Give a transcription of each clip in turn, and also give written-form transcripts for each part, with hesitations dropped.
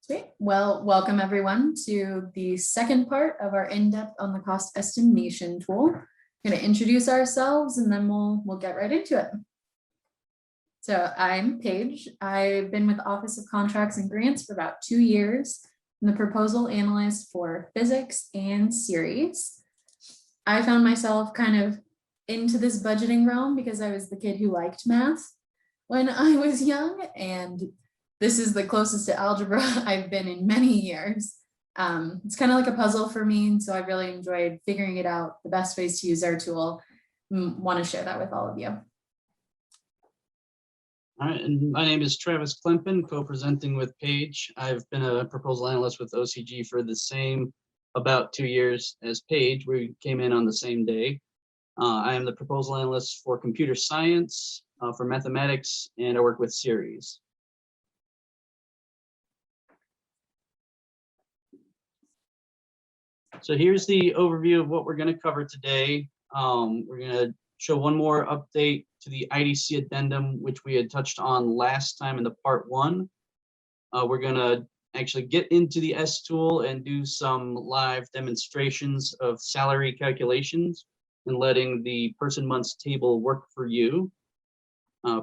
Sweet. Well, welcome everyone to the second part of our in-depth on the cost estimation tool. We're going to introduce ourselves and then we'll get right into it. So I'm Paige. I've been with the Office of Contracts and Grants for about 2 years. I'm the proposal analyst for physics and series. I found myself kind of into this budgeting realm because I was the kid who liked math when I was young, and this is the closest to algebra I've been in many years. It's kind of like a puzzle for me, and so I really enjoyed figuring it out, the best ways to use our tool. Want to share that with all of you. All right, and my name is Travis Klempen, co-presenting with Paige. I've been a proposal analyst with OCG for the same about 2 years as Paige. We came in on the same day. I am the proposal analyst for computer science, for mathematics, and I work with series. So here's the overview of what we're going to cover today. We're going to show one more update to the IDC Addendum, which we had touched on last time in the part 1. We're going to actually get into the S tool and do some live demonstrations of salary calculations and letting the person months table work for you.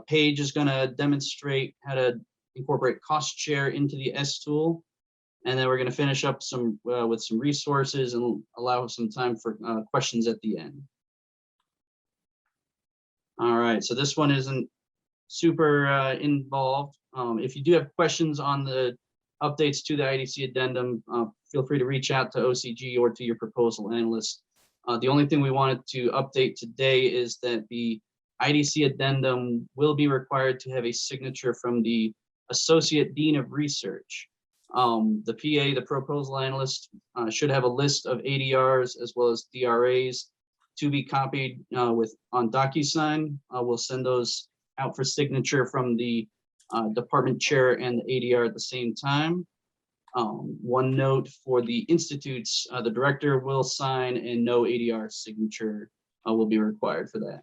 Paige is going to demonstrate how to incorporate cost share into the S tool. And then we're going to finish up with some resources and allow some time for questions at the end. All right, so this one isn't super involved. If you do have questions on the updates to the IDC Addendum, feel free to reach out to OCG or to your proposal analyst. The only thing we wanted to update today is that the IDC Addendum will be required to have a signature from the Associate Dean of Research. The PA, the proposal analyst, should have a list of ADRs as well as DRAs to be copied on DocuSign. We'll send those out for signature from the department chair and the ADR at the same time. One note for the institutes, the director will sign and no ADR signature will be required for that.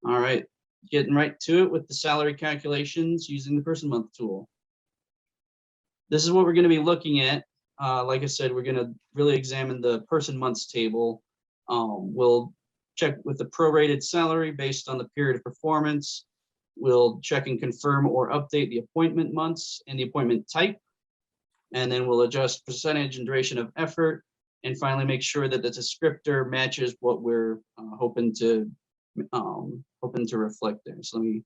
All right. Getting right to it with the salary calculations using the person month tool. This is what we're going to be looking at. Like I said, we're going to really examine the person months table. We'll check with the prorated salary based on the period of performance. We'll check and confirm or update the appointment months and the appointment type. And then we'll adjust percentage and duration of effort. And finally, make sure that the descriptor matches what we're hoping to reflect there. So let me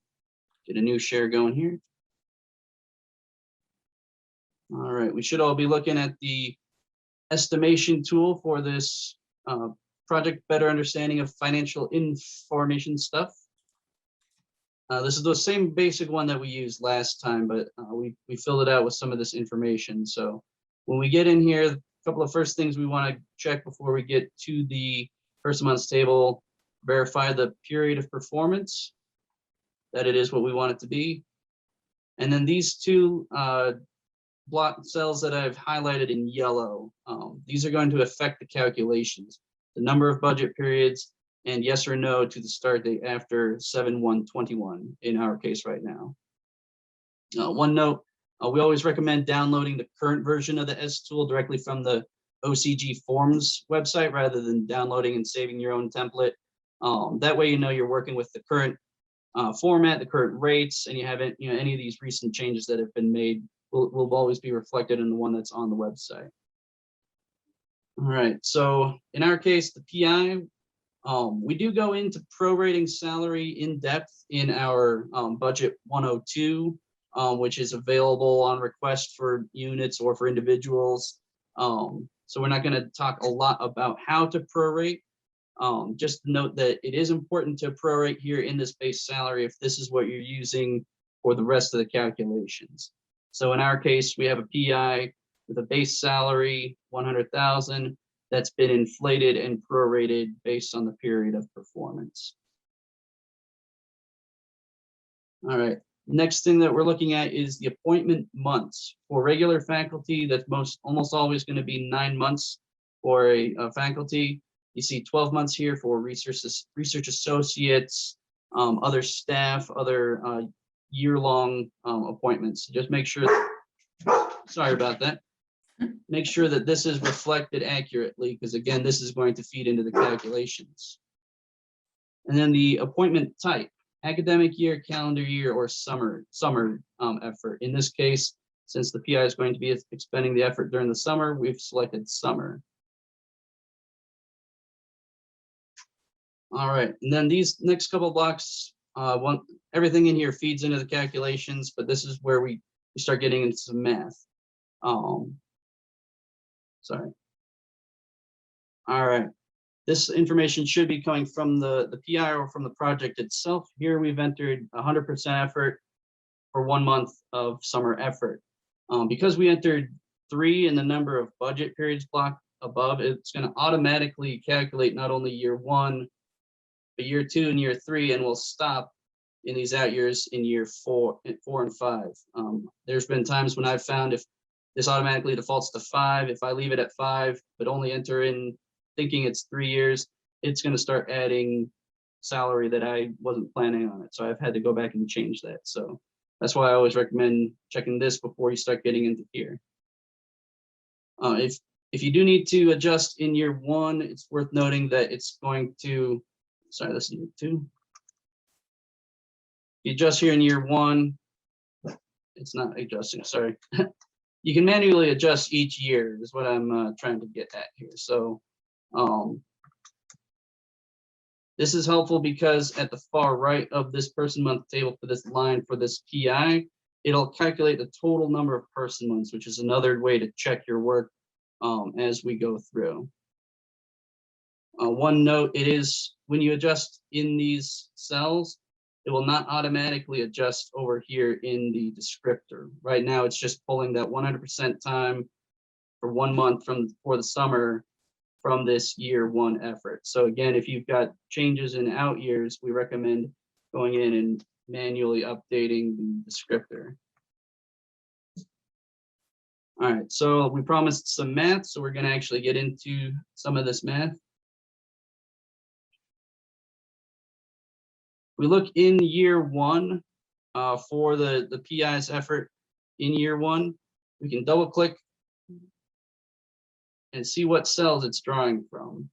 get a new share going here. All right, we should all be looking at the estimation tool for this project better understanding of financial information stuff. This is the same basic one that we used last time, but we filled it out with some of this information. So when we get in here, a couple of first things we want to check before we get to the person months table: verify the period of performance, that it is what we want it to be. And then these two block cells that I've highlighted in yellow, these are going to affect the calculations, the number of budget periods, and yes or no to the start date after 7/1/21 in our case right now. One note, we always recommend downloading the current version of the S tool directly from the OCG Forms website rather than downloading and saving your own template. That way, you know you're working with the current format, the current rates, and you haven't, any of these recent changes that have been made will always be reflected in the one that's on the website. All right, so in our case, the PI, we do go into prorating salary in depth in our budget 102, which is available on request for units or for individuals. So we're not going to talk a lot about how to prorate. Just note that it is important to prorate here in this base salary if this is what you're using for the rest of the calculations. So in our case, we have a PI with a base salary, 100,000, that's been inflated and prorated based on the period of performance. All right, next thing that we're looking at is the appointment months. For regular faculty, that's almost always going to be 9 months for a faculty. You see 12 months here for research associates, other staff, other year-long appointments. Just make sure, sorry about that. Make sure that this is reflected accurately, because again, this is going to feed into the calculations. And then the appointment type, academic year, calendar year, or summer effort. In this case, since the PI is going to be expending the effort during the summer, we've selected summer. All right, and then these next couple blocks, everything in here feeds into the calculations, but this is where we start getting into some math. Sorry. All right, this information should be coming from the PI or from the project itself. Here we've entered 100% effort for 1 month of summer effort. Because we entered 3 in the number of budget periods block above, it's going to automatically calculate not only year 1, but year 2 and year 3, and will stop in these out years in year 4 and 5. There's been times when I've found if this automatically defaults to 5, if I leave it at 5, but only enter in thinking it's 3 years, it's going to start adding salary that I wasn't planning on it. So I've had to go back and change that. So that's why I always recommend checking this before you start getting into here. If you do need to adjust in year 1, it's worth noting that it's going to, sorry, this is year 2. You adjust here in year 1, it's not adjusting, sorry. You can manually adjust each year is what I'm trying to get at here. So this is helpful because at the far right of this person month table for this line for this PI, it'll calculate the total number of person months, which is another way to check your work as we go through. One note, it is when you adjust in these cells, it will not automatically adjust over here in the descriptor. Right now, it's just pulling that 100% time for 1 month for the summer from this year 1 effort. So again, if you've got changes in out years, we recommend going in and manually updating the descriptor. All right, so we promised some math, so we're going to actually get into some of this math. We look in year 1 for the PI's effort in year 1. We can double click and see what cells it's drawing from.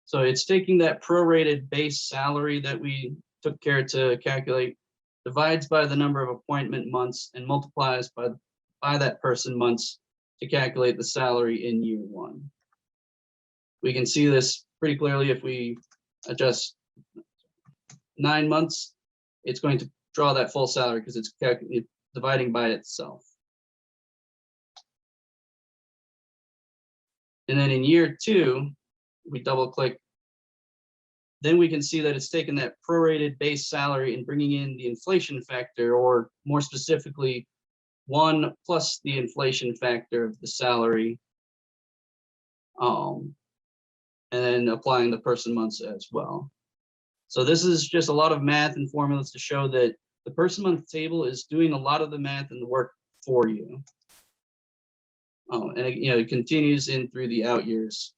So it's taking that prorated base salary that we took care to calculate, divides by the number of appointment months, and multiplies by that person months to calculate the salary in year 1. We can see this pretty clearly if we adjust 9 months, it's going to draw that full salary because it's dividing by itself. And then in year 2, we double click, then we can see that it's taken that prorated base salary and bringing in the inflation factor, or more specifically, 1 plus the inflation factor of the salary, and then applying the person months as well. So this is just a lot of math and formulas to show that the person month table is doing a lot of the math and the work for you. And it continues in through the out years,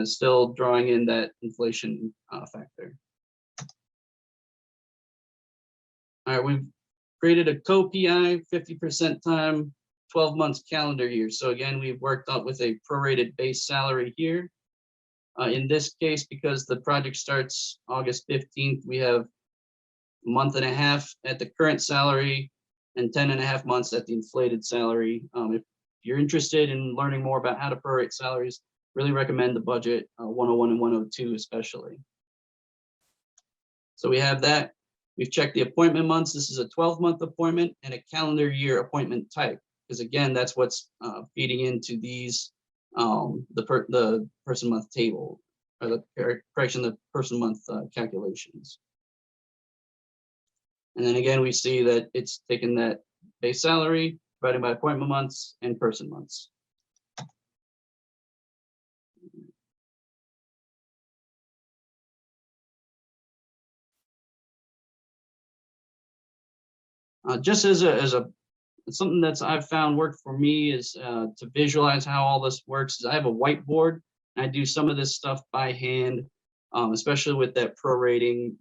still drawing in that inflation factor. All right, we've created a co-PI 50% time, 12 months calendar year. So again, we've worked out with a prorated base salary here. In this case, because the project starts August 15th, we have a month and a half at the current salary and 10.5 months at the inflated salary. If you're interested in learning more about how to prorate salaries, really recommend the budget 101 and 102 especially. So we have that. We've checked the appointment months. This is a 12-month appointment and a calendar year appointment type, because again, that's what's feeding into these the person month table, or the person month calculations. And then again, we see that it's taken that base salary divided by appointment months and person months. Just as something that's I've found worked for me is to visualize how all this works. Is I have a whiteboard and I do some of this stuff by hand. especially with that prorating.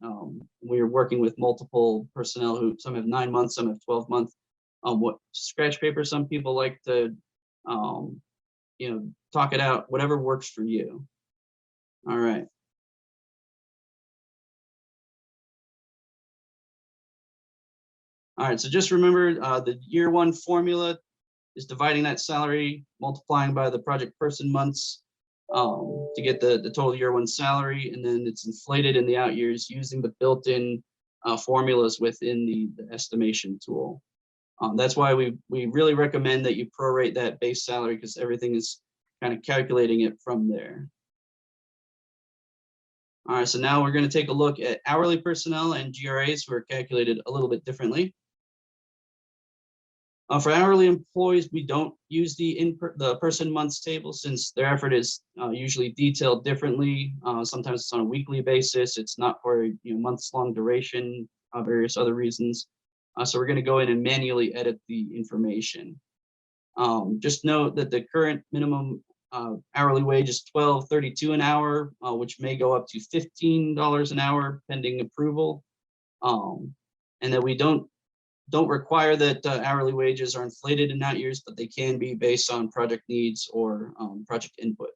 We're working with multiple personnel who some have 9 months, some have 12 months. What scratch paper, some people like to, talk it out, whatever works for you. All right. All right, so just remember the year one formula is dividing that salary, multiplying by the project person months to get the total year one salary, and then it's inflated in the out years using the built-in formulas within the estimation tool. That's why we really recommend that you prorate that base salary, because everything is kind of calculating it from there. All right, so now we're going to take a look at hourly personnel and GRAs who are calculated a little bit differently. For hourly employees, we don't use the person months table, since their effort is usually detailed differently. Sometimes it's on a weekly basis. It's not for months long duration, various other reasons. So we're going to go in and manually edit the information. Just note that the current minimum hourly wage is $12.32 an hour, which may go up to $15 an hour pending approval, and that we don't require that hourly wages are inflated in out years, but they can be based on project needs or project input.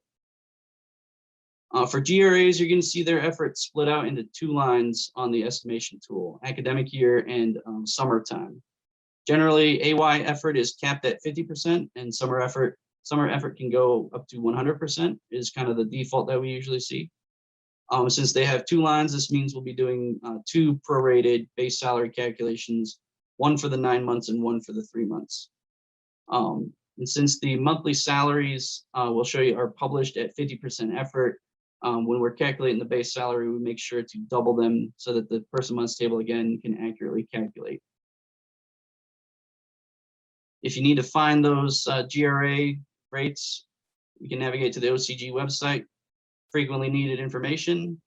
For GRAs, you're going to see their effort split out into 2 lines on the estimation tool: academic year and summertime. Generally, AY effort is capped at 50%, and summer effort can go up to 100%, is kind of the default that we usually see. Since they have 2 lines, this means we'll be doing 2 prorated base salary calculations, one for the 9 months and one for the 3 months. And since the monthly salaries we'll show you are published at 50% effort, when we're calculating the base salary, we make sure to double them so that the person months table again can accurately calculate. If you need to find those GRA rates, you can navigate to the OCG website, frequently needed information,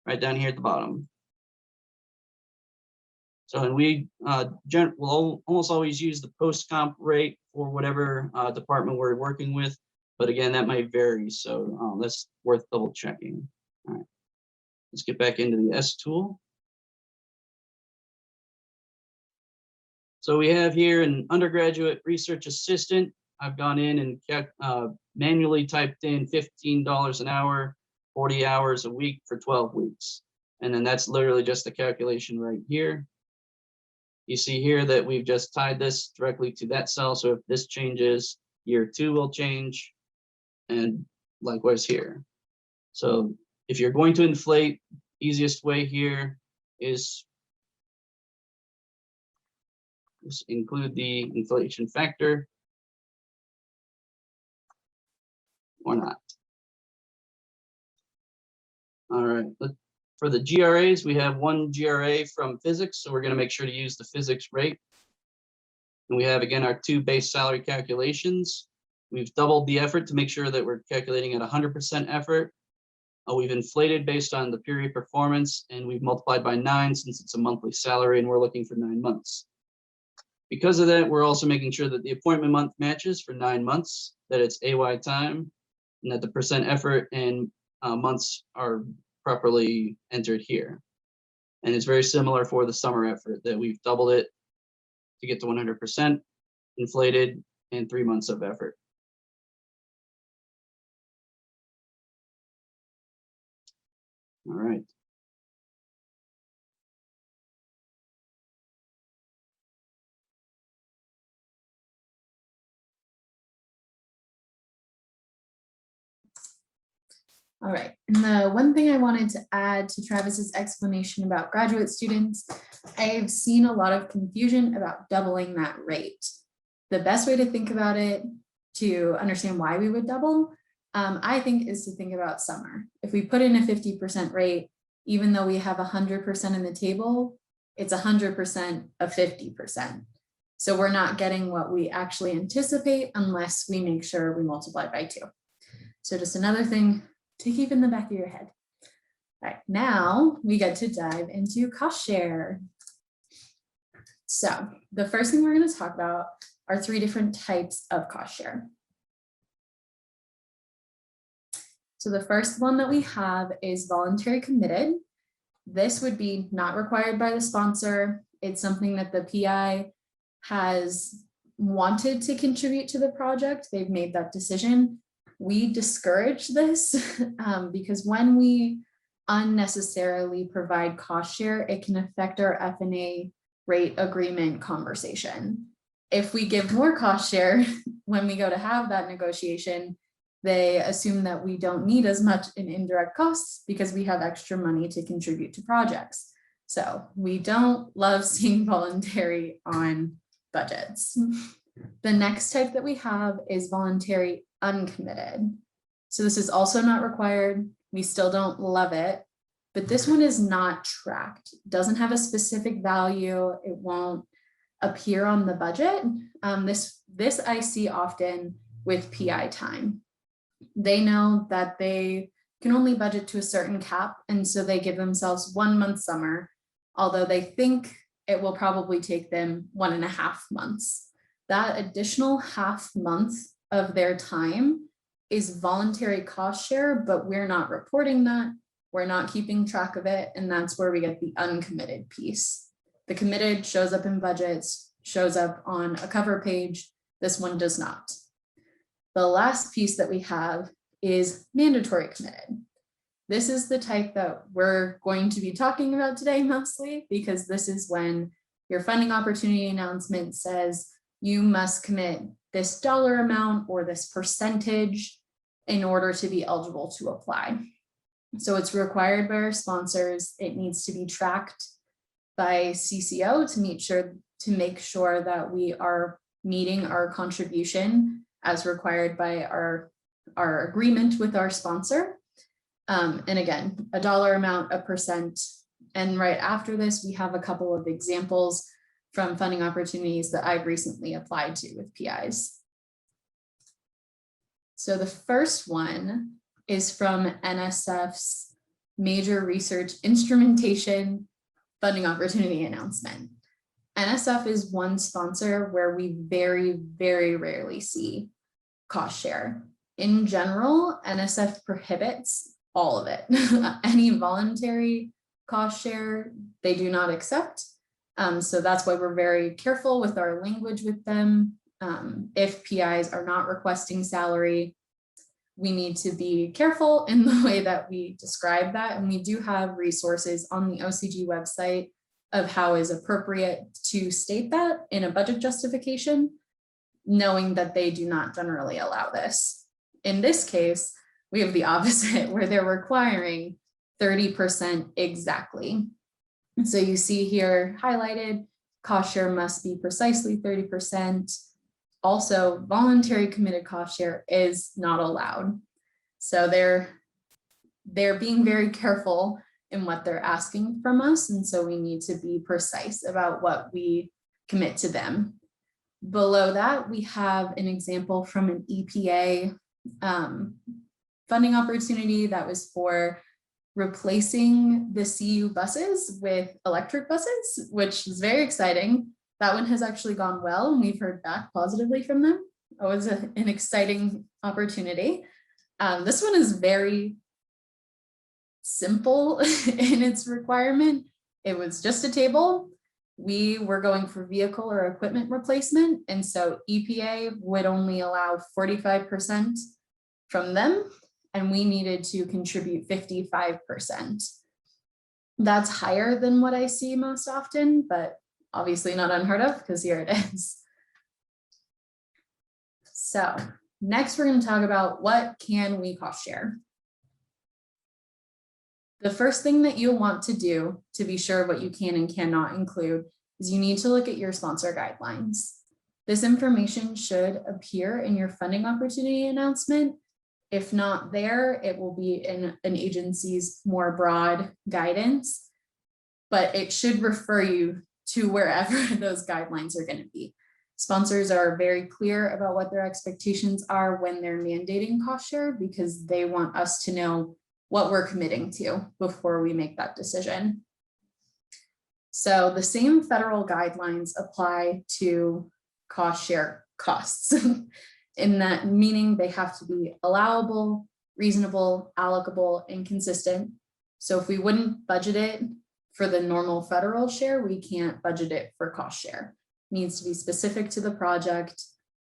right down here at the bottom. So, and we will almost always use the post-comp rate for whatever department we're working with, but again, that might vary, so that's worth double checking. All right, let's get back into the S tool. So we have here an undergraduate research assistant. I've gone in and manually typed in $15 an hour, 40 hours a week for 12 weeks. And then that's literally just the calculation right here. You see here that we've just tied this directly to that cell. So if this changes, year 2 will change, and likewise here. So if you're going to inflate, easiest way here is just include the inflation factor or not. All right, for the GRAs, we have 1 GRA from physics, so we're going to make sure to use the physics rate. And we have, again, our 2 base salary calculations. We've doubled the effort to make sure that we're calculating at 100% effort. We've inflated based on the period performance, and we've multiplied by 9 since it's a monthly salary and we're looking for 9 months. Because of that, we're also making sure that the appointment month matches for 9 months, that it's AY time, and that the percent effort and months are properly entered here. And it's very similar for the summer effort, that we've doubled it to get to 100%, inflated, and 3 months of effort. All right. All right, and the one thing I wanted to add to Travis's explanation about graduate students, I've seen a lot of confusion about doubling that rate. The best way to think about it, to understand why we would double, I think, is to think about summer. If we put in a 50% rate, even though we have 100% in the table, it's 100% of 50%. So we're not getting what we actually anticipate unless we make sure we multiply by 2. So just another thing to keep in the back of your head. All right, now we get to dive into cost share. So the first thing we're going to talk about are 3 different types of cost share. So the first one that we have is voluntary committed. This would be not required by the sponsor. It's something that the PI has wanted to contribute to the project. They've made that decision. We discourage this because when we unnecessarily provide cost share, it can affect our F&A rate agreement conversation. If we give more cost share when we go to have that negotiation, they assume that we don't need as much in indirect costs because we have extra money to contribute to projects. So we don't love seeing voluntary on budgets. The next type that we have is voluntary uncommitted. So this is also not required. We still don't love it, but this one is not tracked. It doesn't have a specific value. It won't appear on the budget. This I see often with PI time. They know that they can only budget to a certain cap, and so they give themselves 1 month summer, although they think it will probably take them 1.5 months. That additional half month of their time is voluntary cost share, but we're not reporting that. We're not keeping track of it. And that's where we get the uncommitted piece. The committed shows up in budgets, shows up on a cover page. This one does not. The last piece that we have is mandatory committed. This is the type that we're going to be talking about today mostly, because this is when your funding opportunity announcement says you must commit this dollar amount or this percentage in order to be eligible to apply. So it's required by our sponsors. It needs to be tracked by CCO to make sure that we are meeting our contribution as required by our agreement with our sponsor. And again, a dollar amount, a percent. And right after this, we have a couple of examples from funding opportunities that I've recently applied to with PIs. So the first one is from NSF's Major Research Instrumentation Funding Opportunity Announcement. NSF is one sponsor where we very, very rarely see cost share. In general, NSF prohibits all of it. Any voluntary cost share, they do not accept. So that's why we're very careful with our language with them. If PIs are not requesting salary, we need to be careful in the way that we describe that. And we do have resources on the OCG website of how is appropriate to state that in a budget justification, knowing that they do not generally allow this. In this case, we have the opposite where they're requiring 30% exactly. So you see here highlighted, cost share must be precisely 30%. Also, voluntary committed cost share is not allowed. So they're being very careful in what they're asking from us. And so we need to be precise about what we commit to them. Below that, we have an example from an EPA funding opportunity that was for replacing the CU buses with electric buses, which is very exciting. That one has actually gone well, and we've heard back positively from them. It was an exciting opportunity. This one is very simple in its requirement. It was just a table. We were going for vehicle or equipment replacement, and so EPA would only allow 45% from them, and we needed to contribute 55%. That's higher than what I see most often, but obviously not unheard of, because here it is. So next we're going to talk about what can we cost share. The first thing that you'll want to do to be sure what you can and cannot include is you need to look at your sponsor guidelines. This information should appear in your funding opportunity announcement. If not there, it will be in an agency's more broad guidance, but it should refer you to wherever those guidelines are going to be. Sponsors are very clear about what their expectations are when they're mandating cost share, because they want us to know what we're committing to before we make that decision. So the same federal guidelines apply to cost share costs. In that meaning, they have to be allowable, reasonable, allocable, and consistent. So if we wouldn't budget it for the normal federal share, we can't budget it for cost share. It needs to be specific to the project.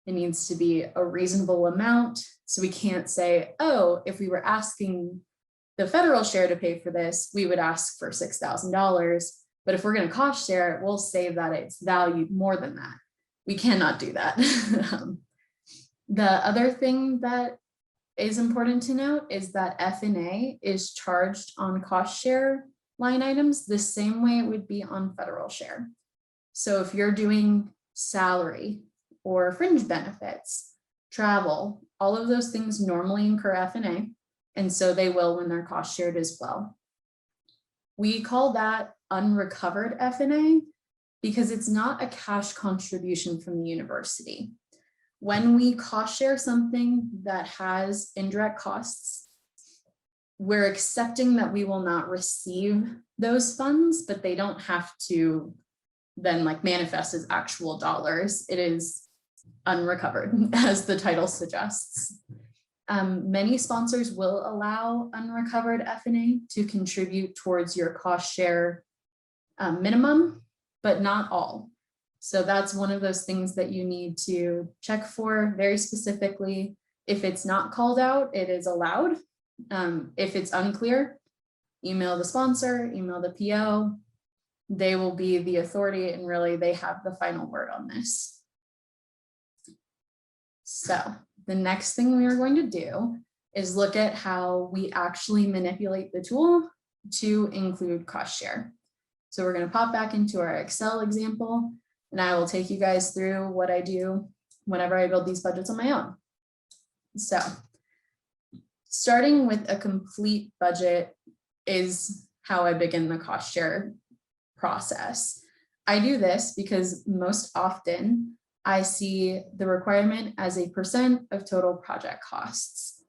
It needs to be a reasonable amount. So we can't say, oh, if we were asking the federal share to pay for this, we would ask for $6,000. But if we're going to cost share it, we'll say that it's valued more than that. We cannot do that. The other thing that is important to note is that F&A is charged on cost share line items the same way it would be on federal share. So if you're doing salary or fringe benefits, travel, all of those things normally incur F&A, and so they will when they're cost shared as well. We call that unrecovered F&A because it's not a cash contribution from the university. When we cost share something that has indirect costs, we're accepting that we will not receive those funds, but they don't have to then like manifest as actual dollars. It is unrecovered, as the title suggests. Many sponsors will allow unrecovered F&A to contribute towards your cost share minimum, but not all. So that's one of those things that you need to check for very specifically. If it's not called out, it is allowed. If it's unclear, email the sponsor, email the PO. They will be the authority and really they have the final word on this. So the next thing we are going to do is look at how we actually manipulate the tool to include cost share. So we're going to pop back into our Excel example, and I will take you guys through what I do whenever I build these budgets on my own. So starting with a complete budget is how I begin the cost share process. I do this because most often I see the requirement as a % of total project costs.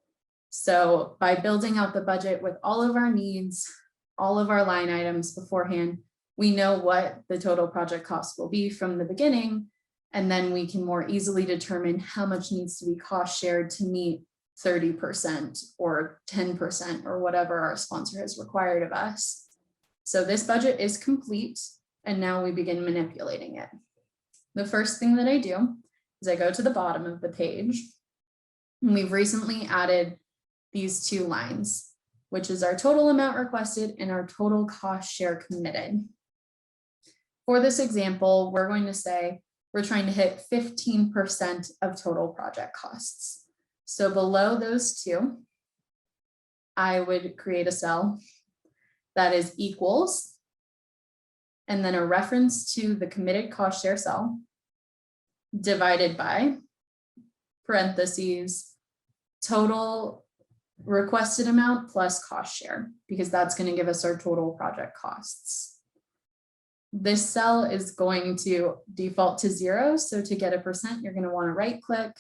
So by building out the budget with all of our needs, all of our line items beforehand, we know what the total project cost will be from the beginning, and then we can more easily determine how much needs to be cost shared to meet 30% or 10% or whatever our sponsor has required of us. So this budget is complete, and now we begin manipulating it. The first thing that I do is I go to the bottom of the page, and we've recently added these two lines, which is our total amount requested and our total cost share committed. For this example, we're going to say we're trying to hit 15% of total project costs. So below those two, I would create a cell that is equals, and then a reference to the committed cost share cell divided by parentheses total requested amount plus cost share, because that's going to give us our total project costs. This cell is going to default to 0. So to get a %, you're going to want to right click,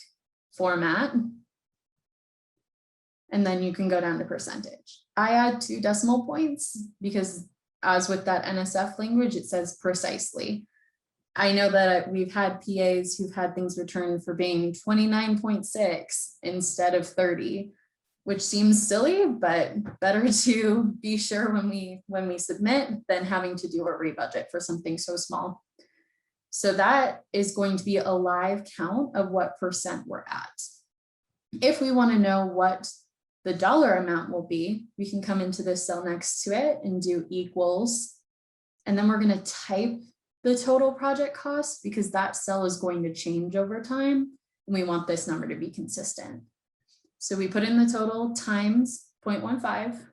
format, and then you can go down to percentage. I add 2 decimal points because as with that NSF language, it says precisely. I know that we've had PAs who've had things returned for being 29.6 instead of 30, which seems silly, but better to be sure when we submit than having to do a rebudget for something so small. So that is going to be a live count of what % we're at. If we want to know what the dollar amount will be, we can come into this cell next to it and do equals, and then we're going to type the total project cost because that cell is going to change over time, and we want this number to be consistent. So we put in the total times 0.15,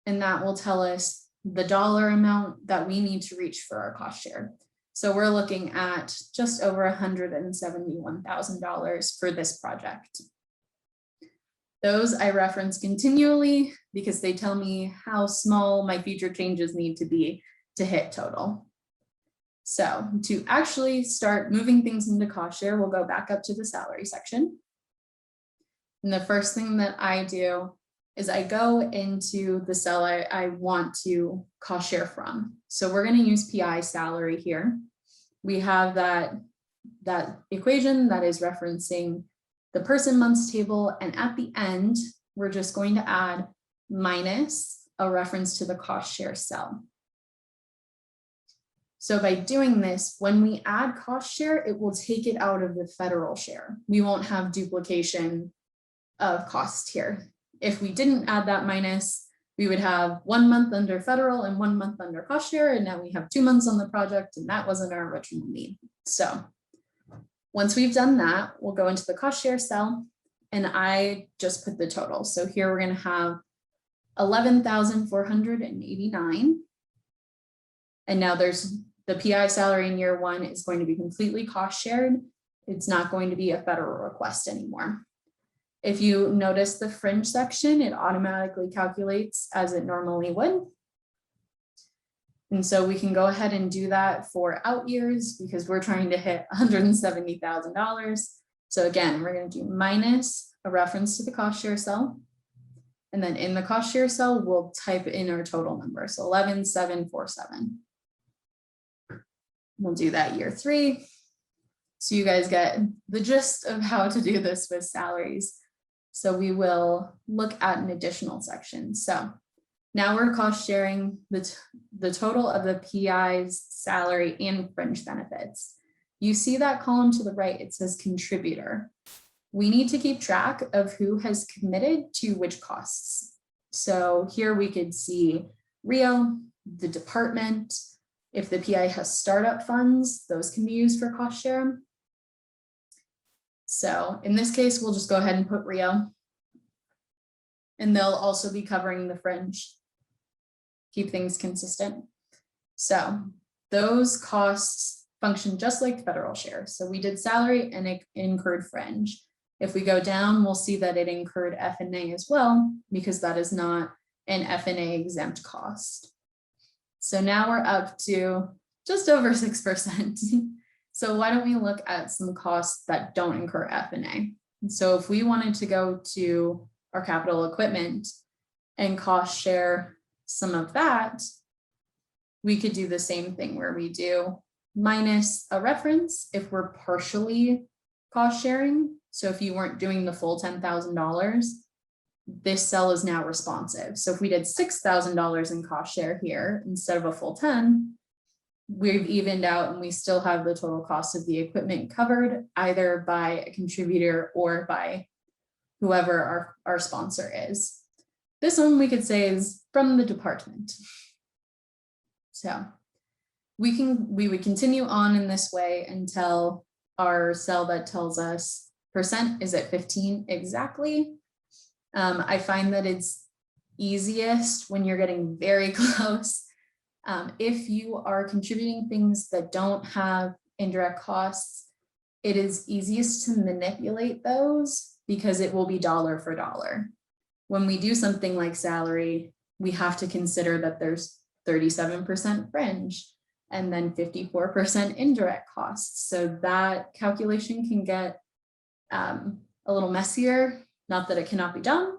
and that will tell us the dollar amount that we need to reach for our cost share. So we're looking at just over $171,000 for this project. Those I reference continually because they tell me how small my future changes need to be to hit total. So to actually start moving things into cost share, we'll go back up to the salary section. And the first thing that I do is I go into the cell I want to cost share from. So we're going to use PI salary here. We have that equation that is referencing the person months table, and at the end, we're just going to add minus a reference to the cost share cell. So by doing this, when we add cost share, it will take it out of the federal share. We won't have duplication of cost here. If we didn't add that minus, we would have 1 month under federal and 1 month under cost share, and now we have 2 months on the project, and that wasn't our original need. So once we've done that, we'll go into the cost share cell, and I just put the total. So here we're going to have 11,489. And now there's the PI salary in year 1 is going to be completely cost shared. It's not going to be a federal request anymore. If you notice the fringe section, it automatically calculates as it normally would. And so we can go ahead and do that for out years because we're trying to hit $170,000. So again, we're going to do minus a reference to the cost share cell. And then in the cost share cell, we'll type in our total number. So 11,747. We'll do that year 3. So you guys get the gist of how to do this with salaries. So we will look at an additional section. So now we're cost sharing the total of the PI's salary and fringe benefits. You see that column to the right, it says contributor. We need to keep track of who has committed to which costs. So here we could see Rio, the department. If the PI has startup funds, those can be used for cost share. So in this case, we'll just go ahead and put Rio. And they'll also be covering the fringe. Keep things consistent. So those costs function just like federal share. So we did salary and it incurred fringe. If we go down, we'll see that it incurred F&A as well, because that is not an F&A exempt cost. So now we're up to just over 6%. So why don't we look at some costs that don't incur F&A? And so if we wanted to go to our capital equipment and cost share some of that, we could do the same thing where we do minus a reference if we're partially cost sharing. So if you weren't doing the full $10,000, this cell is now responsive. So if we did $6,000 in cost share here instead of a full 10, we've evened out and we still have the total cost of the equipment covered either by a contributor or by whoever our sponsor is. This one we could say is from the department. So we would continue on in this way until our cell that tells us percent is at 15 exactly. I find that it's easiest when you're getting very close. If you are contributing things that don't have indirect costs, it is easiest to manipulate those because it will be dollar for dollar. When we do something like salary, we have to consider that there's 37% fringe and then 54% indirect costs. So that calculation can get a little messier. Not that it cannot be done,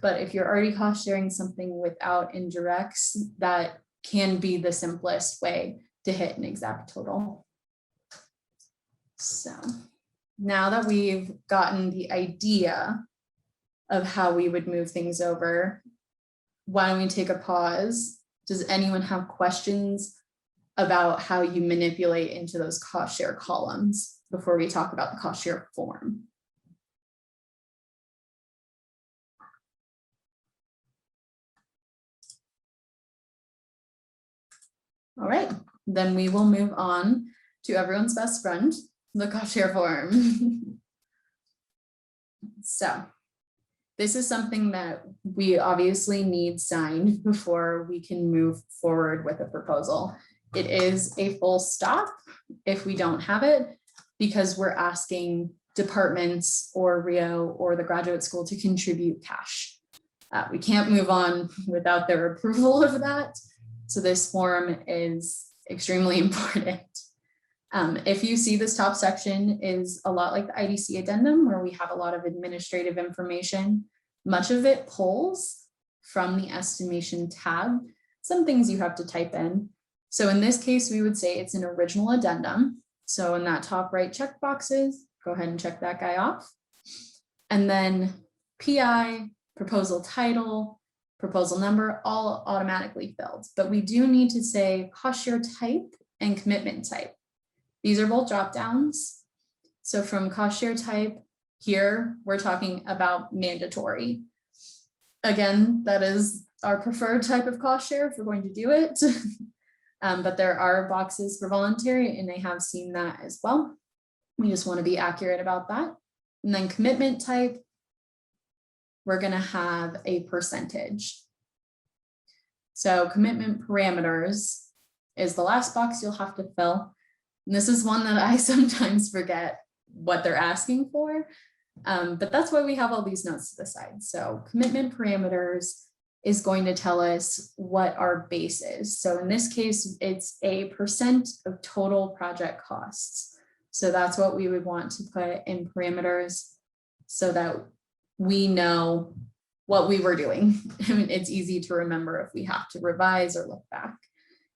but if you're already cost sharing something without indirects, that can be the simplest way to hit an exact total. So now that we've gotten the idea of how we would move things over, why don't we take a pause? Does anyone have questions about how you manipulate into those cost share columns before we talk about the cost share form? All right, then we will move on to everyone's best friend, the cost share form. So this is something that we obviously need signed before we can move forward with a proposal. It is a full stop if we don't have it, because we're asking departments or Rio or the graduate school to contribute cash. We can't move on without their approval of that. So this form is extremely important. If you see this top section is a lot like the IDC Addendum, where we have a lot of administrative information. Much of it pulls from the estimation tab. Some things you have to type in. So in this case, we would say it's an original addendum. So in that top right check boxes, go ahead and check that guy off. And then PI, proposal title, proposal number, all automatically filled. But we do need to say cost share type and commitment type. These are both drop downs. So from cost share type, here we're talking about mandatory. Again, that is our preferred type of cost share if we're going to do it. But there are boxes for voluntary, and they have seen that as well. We just want to be accurate about that. And then commitment type, we're going to have a percentage. So commitment parameters is the last box you'll have to fill. And this is one that I sometimes forget what they're asking for. But that's why we have all these notes to the side. So commitment parameters is going to tell us what our base is. So in this case, it's a % of total project costs. So that's what we would want to put in parameters so that we know what we were doing. I mean, it's easy to remember if we have to revise or look back.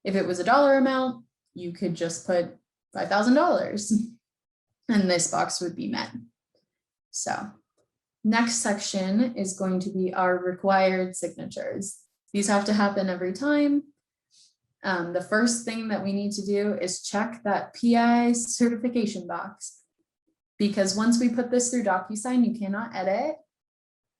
If it was a dollar amount, you could just put $5,000 and this box would be met. So next section is going to be our required signatures. These have to happen every time. The first thing that we need to do is check that PI certification box, because once we put this through DocuSign, you cannot edit.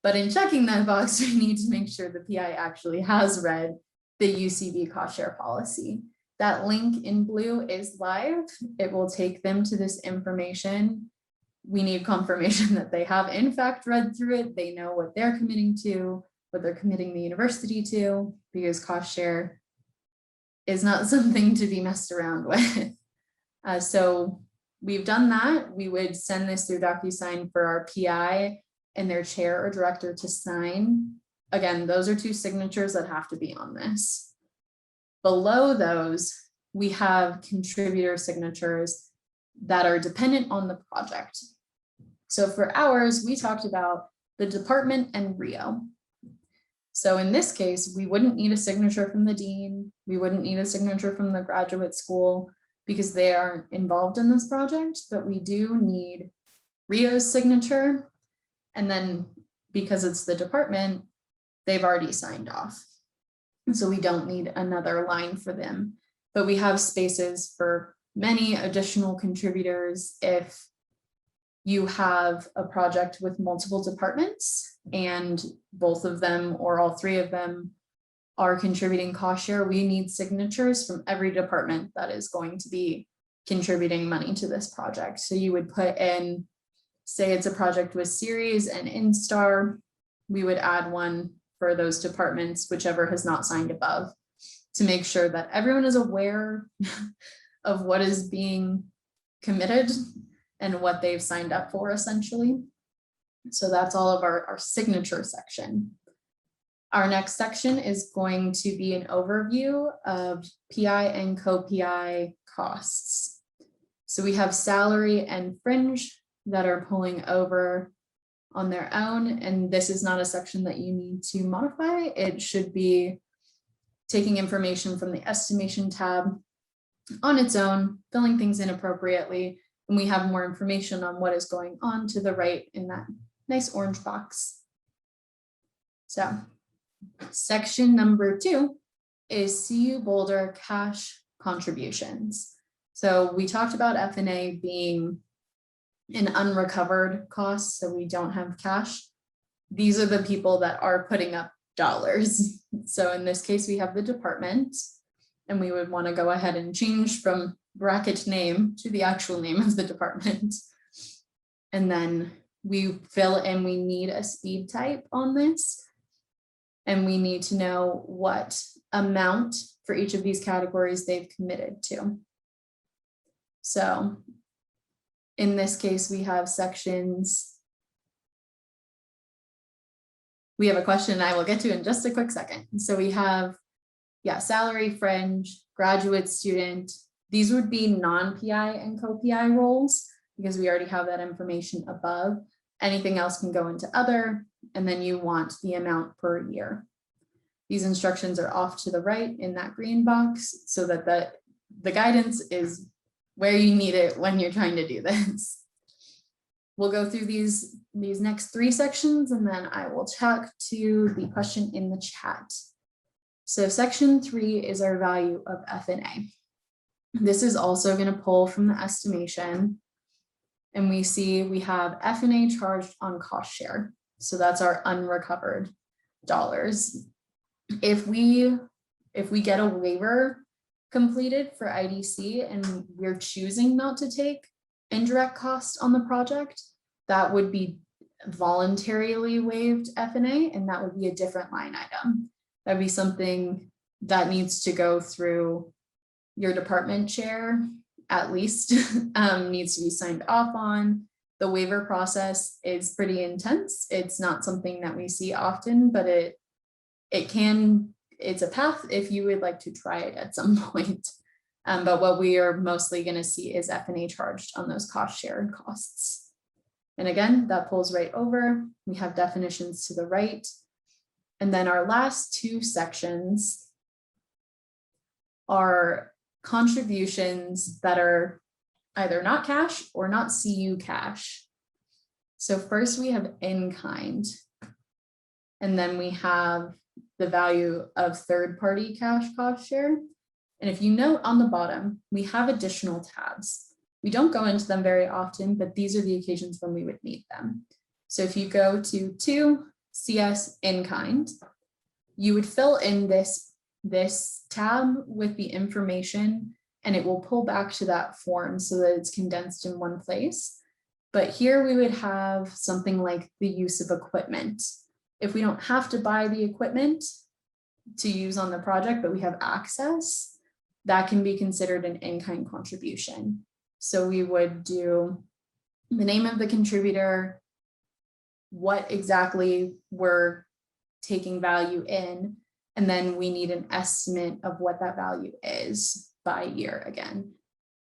But in checking that box, we need to make sure the PI actually has read the UCB cost share policy. That link in blue is live. It will take them to this information. We need confirmation that they have in fact read through it. They know what they're committing to, what they're committing the university to, because cost share is not something to be messed around with. So we've done that. We would send this through DocuSign for our PI and their chair or director to sign. Again, those are two signatures that have to be on this. Below those, we have contributor signatures that are dependent on the project. So for ours, we talked about the department and Rio. So in this case, we wouldn't need a signature from the dean. We wouldn't need a signature from the graduate school because they are involved in this project, but we do need Rio's signature. And then because it's the department, they've already signed off. So we don't need another line for them, but we have spaces for many additional contributors if you have a project with multiple departments and both of them or all three of them are contributing cost share. We need signatures from every department that is going to be contributing money to this project. So you would put in, say it's a project with Series and Instar, we would add one for those departments, whichever has not signed above, to make sure that everyone is aware of what is being committed and what they've signed up for essentially. So that's all of our signature section. Our next section is going to be an overview of PI and co-PI costs. So we have salary and fringe that are pulling over on their own, and this is not a section that you need to modify. It should be taking information from the estimation tab on its own, filling things in appropriately, and we have more information on what is going on to the right in that nice orange box. So section number 2 is CU Boulder cash contributions. So we talked about F&A being an unrecovered cost, so we don't have cash. These are the people that are putting up dollars. So in this case, we have the department, and we would want to go ahead and change from bracket name to the actual name of the department. And then we fill in, we need a speed type on this. And we need to know what amount for each of these categories they've committed to. So in this case, we have sections. We have a question I will get to in just a quick second. So we have, salary, fringe, graduate student. These would be non-PI and co-PI roles because we already have that information above. Anything else can go into other, and then you want the amount per year. These instructions are off to the right in that green box so that the guidance is where you need it when you're trying to do this. we'll go through these next 3 sections, and then I will check to the question in the chat. So section 3 is our value of F&A. This is also going to pull from the estimation. And we see we have F&A charged on cost share. So that's our unrecovered dollars. If we get a waiver completed for IDC and we're choosing not to take indirect cost on the project, that would be voluntarily waived F&A, and that would be a different line item. That'd be something that needs to go through your department chair, at least, needs to be signed off on. The waiver process is pretty intense. It's not something that we see often, but it's a path if you would like to try it at some point. But what we are mostly going to see is F&A charged on those cost shared costs. And again, that pulls right over. We have definitions to the right. And then our last 2 sections are contributions that are either not cash or not CU cash. So first we have in kind, and then we have the value of third-party cash cost share. And if you note on the bottom, we have additional tabs. We don't go into them very often, but these are the occasions when we would need them. So if you go to 2 CS in kind, you would fill in this tab with the information, and it will pull back to that form so that it's condensed in one place. But here we would have something like the use of equipment. If we don't have to buy the equipment to use on the project, but we have access, that can be considered an in-kind contribution. So we would do the name of the contributor, what exactly we're taking value in, and then we need an estimate of what that value is by year again.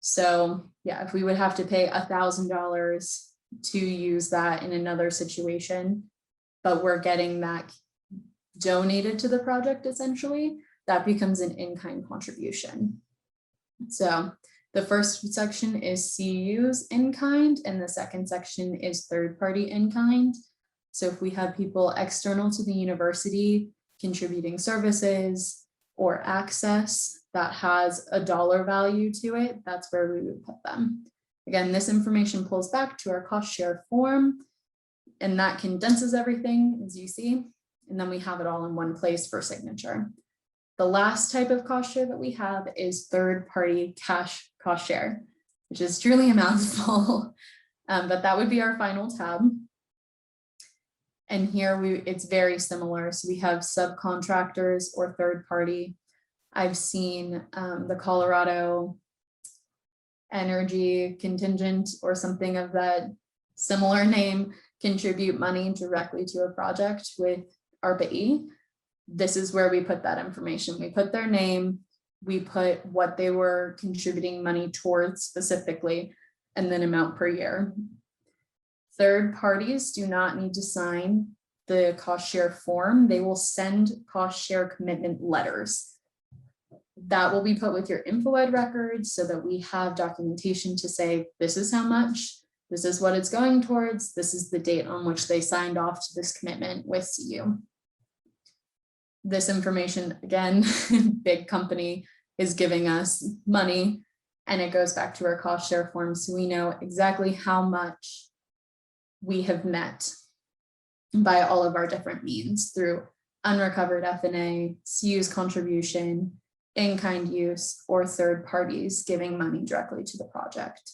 So yeah, if we would have to pay $1,000 to use that in another situation, but we're getting that donated to the project essentially, that becomes an in-kind contribution. So the first section is CUs in kind, and the second section is third-party in kind. So if we have people external to the university contributing services or access that has a dollar value to it, that's where we would put them. Again, this information pulls back to our cost share form, and that condenses everything, as you see, and then we have it all in one place for signature. The last type of cost share that we have is third-party cash cost share, which is truly a mouthful, but that would be our final tab. And here it's very similar. So we have subcontractors or third party. I've seen the Colorado Energy Contingent or something of that similar name contribute money directly to a project with ARPA-E. This is where we put that information. We put their name, we put what they were contributing money towards specifically, and then amount per year. Third parties do not need to sign the cost share form. They will send cost share commitment letters. That will be put with your InfoEd records so that we have documentation to say, this is how much, this is what it's going towards, this is the date on which they signed off to this commitment with CU. This information, again, big company is giving us money, and it goes back to our cost share form, so we know exactly how much we have met by all of our different means through unrecovered F&A, CU's contribution, in-kind use, or third parties giving money directly to the project.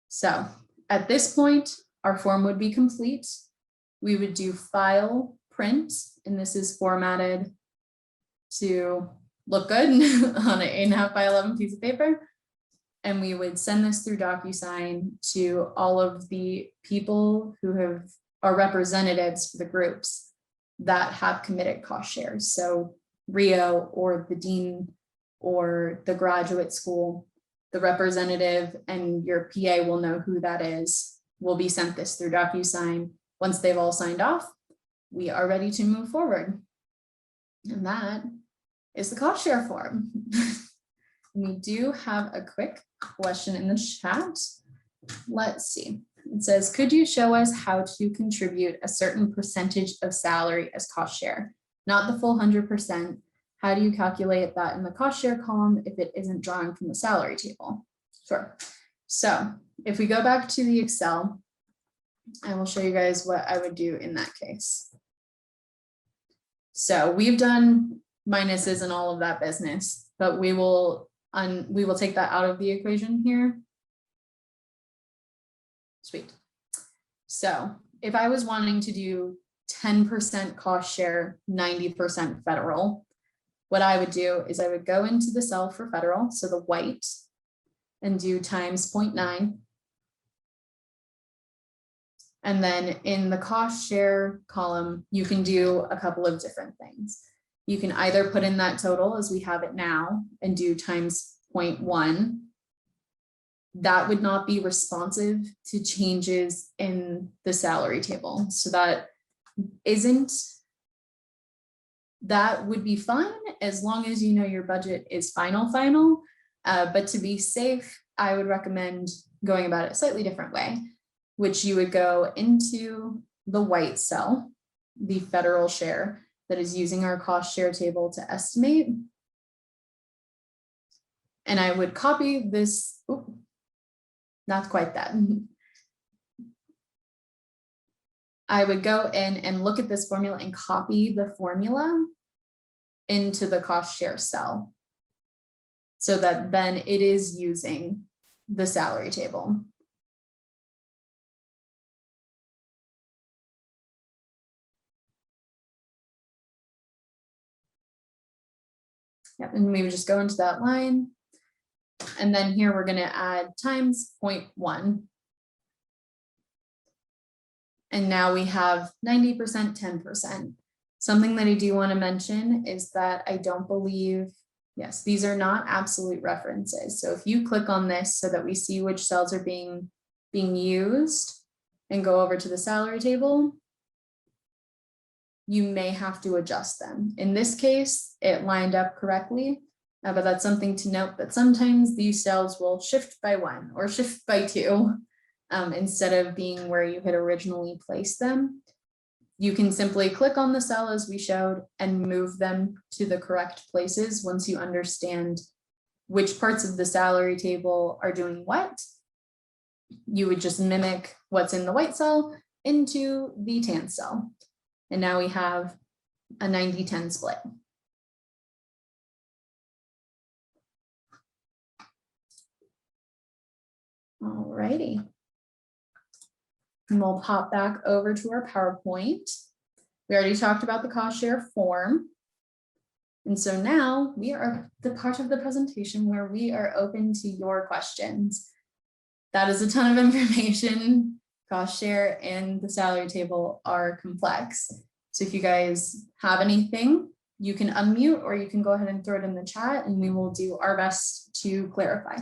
So at this point, our form would be complete. We would do file, print, and this is formatted to look good on an 8.5 by 11 piece of paper. And we would send this through DocuSign to all of the people who are representatives for the groups that have committed cost shares. So Rio or the dean or the graduate school, the representative and your PA will know who that is, will be sent this through DocuSign. Once they've all signed off, we are ready to move forward. And that is the cost share form. We do have a quick question in the chat. Let's see. it says, could you show us how to contribute a certain percentage of salary as cost share? Not the full 100%. How do you calculate that in the cost share column if it isn't drawn from the salary table? Sure. So if we go back to the Excel, I will show you guys what I would do in that case. So we've done minuses and all of that business, but we will take that out of the equation here. Sweet. So if I was wanting to do 10% cost share, 90% federal, what I would do is I would go into the cell for federal, so the white, and do times 0.9. And then in the cost share column, you can do a couple of different things. You can either put in that total as we have it now and do times 0.1. That would not be responsive to changes in the salary table. So that would be fine as long as you know your budget is final. But to be safe, I would recommend going about it a slightly different way, which you would go into the white cell, the federal share that is using our cost share table to estimate. And I would copy this, not quite that. I would go in and look at this formula and copy the formula into the cost share cell, so that then it is using the salary table. Yep, and we would just go into that line. And then here we're going to add times 0.1. And now we have 90%, 10%. Something that I do want to mention is that I don't believe, yes, these are not absolute references. So if you click on this so that we see which cells are being used and go over to the salary table, you may have to adjust them. In this case, it lined up correctly, but that's something to note, that sometimes these cells will shift by 1 or shift by 2 instead of being where you had originally placed them. You can simply click on the cell as we showed and move them to the correct places once you understand which parts of the salary table are doing what. You would just mimic what's in the white cell into the tan cell. And now we have a 90-10 split. All righty. And we'll pop back over to our PowerPoint. We already talked about the cost share form. And so now we are the part of the presentation where we are open to your questions. That is a ton of information. Cost share and the salary table are complex. So if you guys have anything, you can unmute or you can go ahead and throw it in the chat and we will do our best to clarify.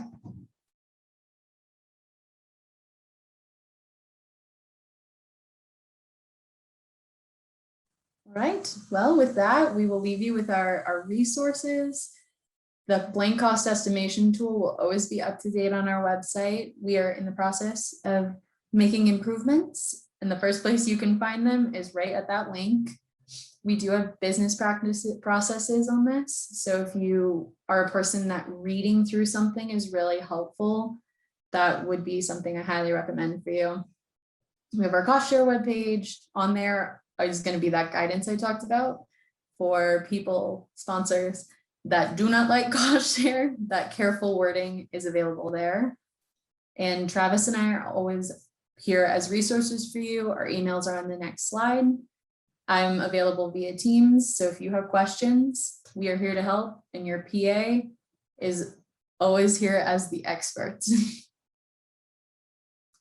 All right, well, with that, we will leave you with our resources. The blank cost estimation tool will always be up to date on our website. We are in the process of making improvements, and the first place you can find them is right at that link. We do have business processes on this. So if you are a person that reading through something is really helpful, that would be something I highly recommend for you. We have our cost share webpage. On there is going to be that guidance I talked about for people, sponsors that do not like cost share. That careful wording is available there. And Travis and I are always here as resources for you. Our emails are on the next slide. I'm available via Teams, so if you have questions, we are here to help, and your PA is always here as the expert.